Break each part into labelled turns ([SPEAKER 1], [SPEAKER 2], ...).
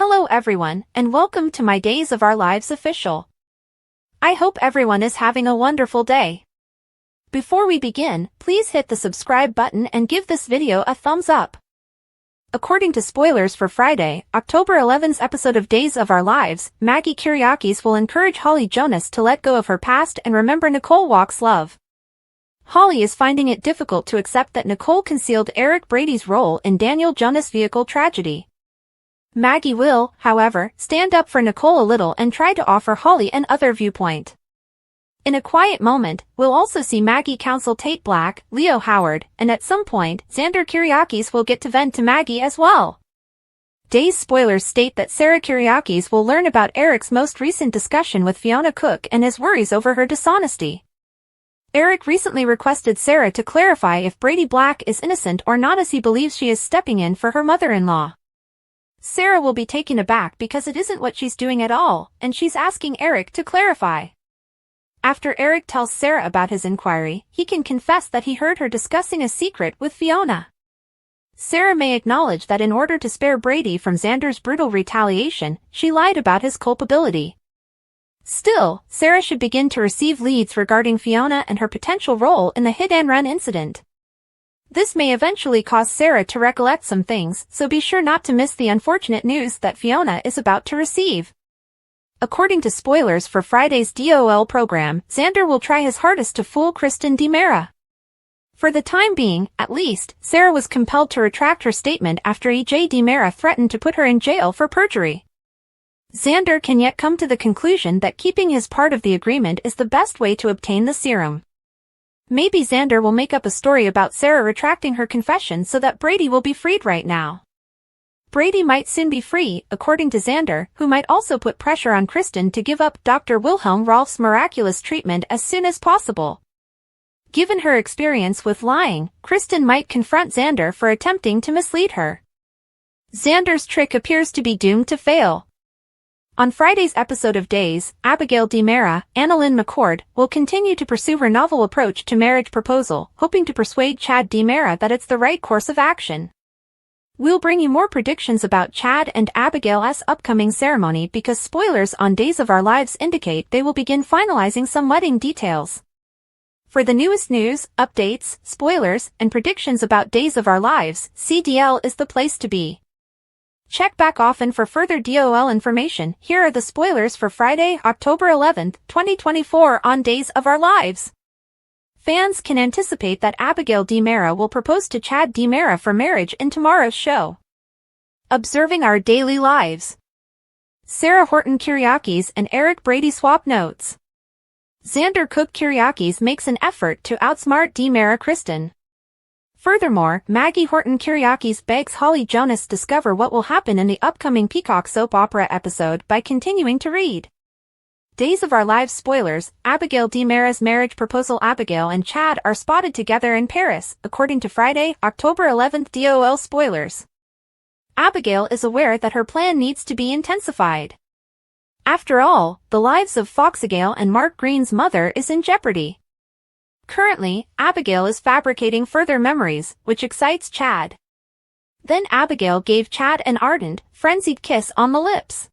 [SPEAKER 1] Hello everyone, and welcome to my Days of Our Lives official. I hope everyone is having a wonderful day. Before we begin, please hit the subscribe button and give this video a thumbs up. According to spoilers for Friday, October 11th's episode of Days of Our Lives, Maggie Kyriakis will encourage Holly Jonas to let go of her past and remember Nicole Walk's love. Holly is finding it difficult to accept that Nicole concealed Eric Brady's role in Daniel Jonas' vehicle tragedy. Maggie will, however, stand up for Nicole a little and try to offer Holly another viewpoint. In a quiet moment, we'll also see Maggie counsel Tate Black, Leo Howard, and at some point, Xander Kyriakis will get to vent to Maggie as well. Days spoilers state that Sarah Kyriakis will learn about Eric's most recent discussion with Fiona Cook and his worries over her dishonesty. Eric recently requested Sarah to clarify if Brady Black is innocent or not, as he believes she is stepping in for her mother-in-law. Sarah will be taken aback because it isn't what she's doing at all, and she's asking Eric to clarify. After Eric tells Sarah about his inquiry, he can confess that he heard her discussing a secret with Fiona. Sarah may acknowledge that in order to spare Brady from Xander's brutal retaliation, she lied about his culpability. Still, Sarah should begin to receive leads regarding Fiona and her potential role in the hit-and-run incident. This may eventually cause Sarah to recollect some things, so be sure not to miss the unfortunate news that Fiona is about to receive. According to spoilers for Friday's DOL program, Xander will try his hardest to fool Kristen DiMera. For the time being, at least, Sarah was compelled to retract her statement after E.J. DiMera threatened to put her in jail for perjury. Xander can yet come to the conclusion that keeping his part of the agreement is the best way to obtain the serum. Maybe Xander will make up a story about Sarah retracting her confession so that Brady will be freed right now. Brady might soon be free, according to Xander, who might also put pressure on Kristen to give up Dr. Wilhelm Rolf's miraculous treatment as soon as possible. Given her experience with lying, Kristen might confront Xander for attempting to mislead her. Xander's trick appears to be doomed to fail. On Friday's episode of Days, Abigail DiMera, Annalyn McCord, will continue to pursue her novel approach to marriage proposal, hoping to persuade Chad DiMera that it's the right course of action. We'll bring you more predictions about Chad and Abigail's upcoming ceremony because spoilers on Days of Our Lives indicate they will begin finalizing some wedding details. For the newest news, updates, spoilers, and predictions about Days of Our Lives, CDL is the place to be. Check back often for further DOL information. Here are the spoilers for Friday, October 11th, 2024 on Days of Our Lives. Fans can anticipate that Abigail DiMera will propose to Chad DiMera for marriage in tomorrow's show. Observing Our Daily Lives. Sarah Horton Kyriakis and Eric Brady swap notes. Xander Cook Kyriakis makes an effort to outsmart DiMera Kristen. Furthermore, Maggie Horton Kyriakis begs Holly Jonas discover what will happen in the upcoming Peacock soap opera episode by continuing to read. Days of Our Lives spoilers, Abigail DiMera's marriage proposal. Abigail and Chad are spotted together in Paris, according to Friday, October 11th DOL spoilers. Abigail is aware that her plan needs to be intensified. After all, the lives of Foxigale and Mark Green's mother is in jeopardy. Currently, Abigail is fabricating further memories, which excites Chad. Then Abigail gave Chad an ardent, frenzied kiss on the lips.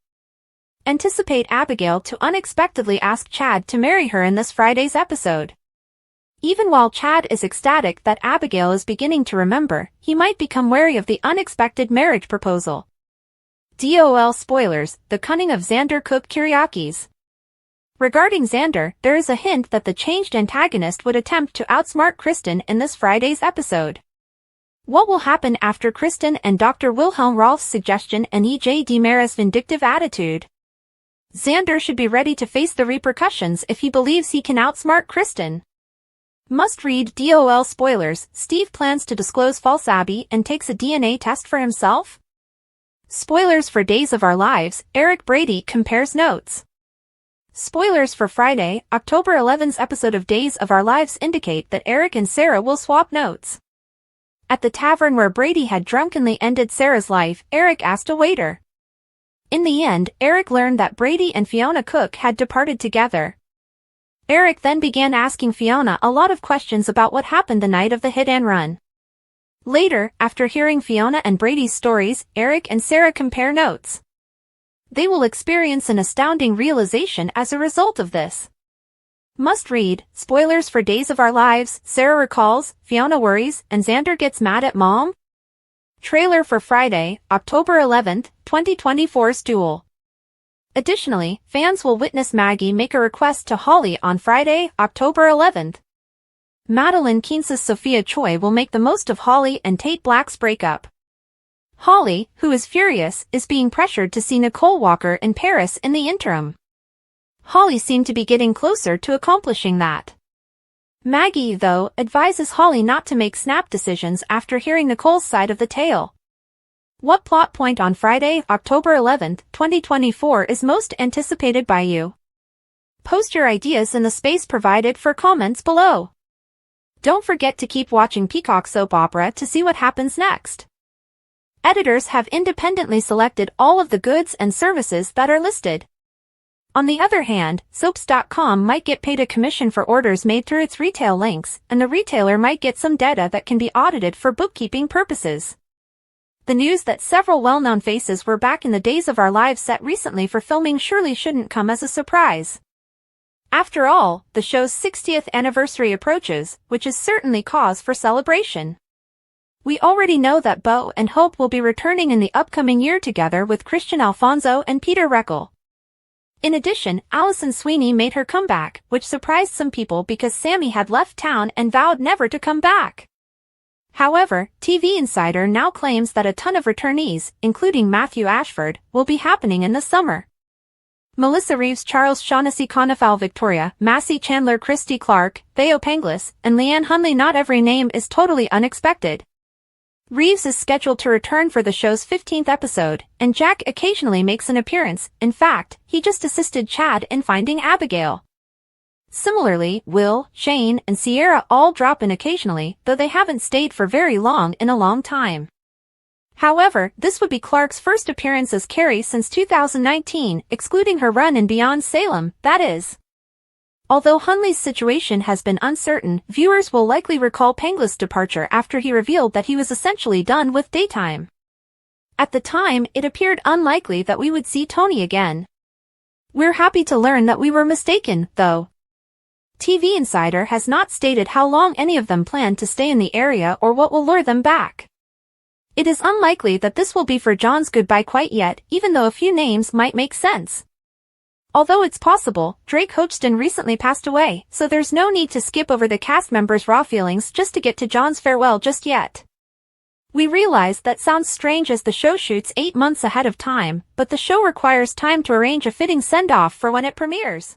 [SPEAKER 1] Anticipate Abigail to unexpectedly ask Chad to marry her in this Friday's episode. Even while Chad is ecstatic that Abigail is beginning to remember, he might become wary of the unexpected marriage proposal. DOL spoilers, the cunning of Xander Cook Kyriakis. Regarding Xander, there is a hint that the changed antagonist would attempt to outsmart Kristen in this Friday's episode. What will happen after Kristen and Dr. Wilhelm Rolf's suggestion and E.J. DiMera's vindictive attitude? Xander should be ready to face the repercussions if he believes he can outsmart Kristen. Must-read DOL spoilers, Steve plans to disclose false Abby and takes a DNA test for himself? Spoilers for Days of Our Lives, Eric Brady compares notes. Spoilers for Friday, October 11th's episode of Days of Our Lives indicate that Eric and Sarah will swap notes. At the tavern where Brady had drunkenly ended Sarah's life, Eric asked a waiter. In the end, Eric learned that Brady and Fiona Cook had departed together. Eric then began asking Fiona a lot of questions about what happened the night of the hit and run. Later, after hearing Fiona and Brady's stories, Eric and Sarah compare notes. They will experience an astounding realization as a result of this. Must read, spoilers for Days of Our Lives, Sarah recalls, Fiona worries, and Xander gets mad at mom? Trailer for Friday, October 11th, 2024's Duel. Additionally, fans will witness Maggie make a request to Holly on Friday, October 11th. Madeline Keynes' Sophia Choi will make the most of Holly and Tate Black's breakup. Holly, who is furious, is being pressured to see Nicole Walker in Paris in the interim. Holly seemed to be getting closer to accomplishing that. Maggie, though, advises Holly not to make snap decisions after hearing Nicole's side of the tale. What plot point on Friday, October 11th, 2024 is most anticipated by you? Post your ideas in the space provided for comments below. Don't forget to keep watching Peacock Soap Opera to see what happens next. Editors have independently selected all of the goods and services that are listed. On the other hand, Soaps.com might get paid a commission for orders made through its retail links, and the retailer might get some data that can be audited for bookkeeping purposes. The news that several well-known faces were back in the Days of Our Lives set recently for filming surely shouldn't come as a surprise. After all, the show's 60th anniversary approaches, which is certainly cause for celebration. We already know that Beau and Hope will be returning in the upcoming year together with Christian Alfonso and Peter Reckell. In addition, Alison Sweeney made her comeback, which surprised some people because Sammy had left town and vowed never to come back. However, TV Insider now claims that a ton of returnees, including Matthew Ashford, will be happening in the summer. Melissa Reeves, Charles Shaughnessy, Conifal, Victoria, Massey Chandler, Christy Clark, Theo Penglis, and Leanne Hunley. Not every name is totally unexpected. Reeves is scheduled to return for the show's 15th episode, and Jack occasionally makes an appearance. In fact, he just assisted Chad in finding Abigail. Similarly, Will, Shane, and Sierra all drop in occasionally, though they haven't stayed for very long in a long time. However, this would be Clark's first appearance as Carrie since 2019, excluding her run in Beyond Salem, that is. Although Hunley's situation has been uncertain, viewers will likely recall Penglis' departure after he revealed that he was essentially done with daytime. At the time, it appeared unlikely that we would see Tony again. We're happy to learn that we were mistaken, though. TV Insider has not stated how long any of them plan to stay in the area or what will lure them back. It is unlikely that this will be for John's goodbye quite yet, even though a few names might make sense. Although it's possible, Drake Hodgson recently passed away, so there's no need to skip over the cast members' raw feelings just to get to John's farewell just yet. We realize that sounds strange as the show shoots 8 months ahead of time, but the show requires time to arrange a fitting send-off for when it premieres.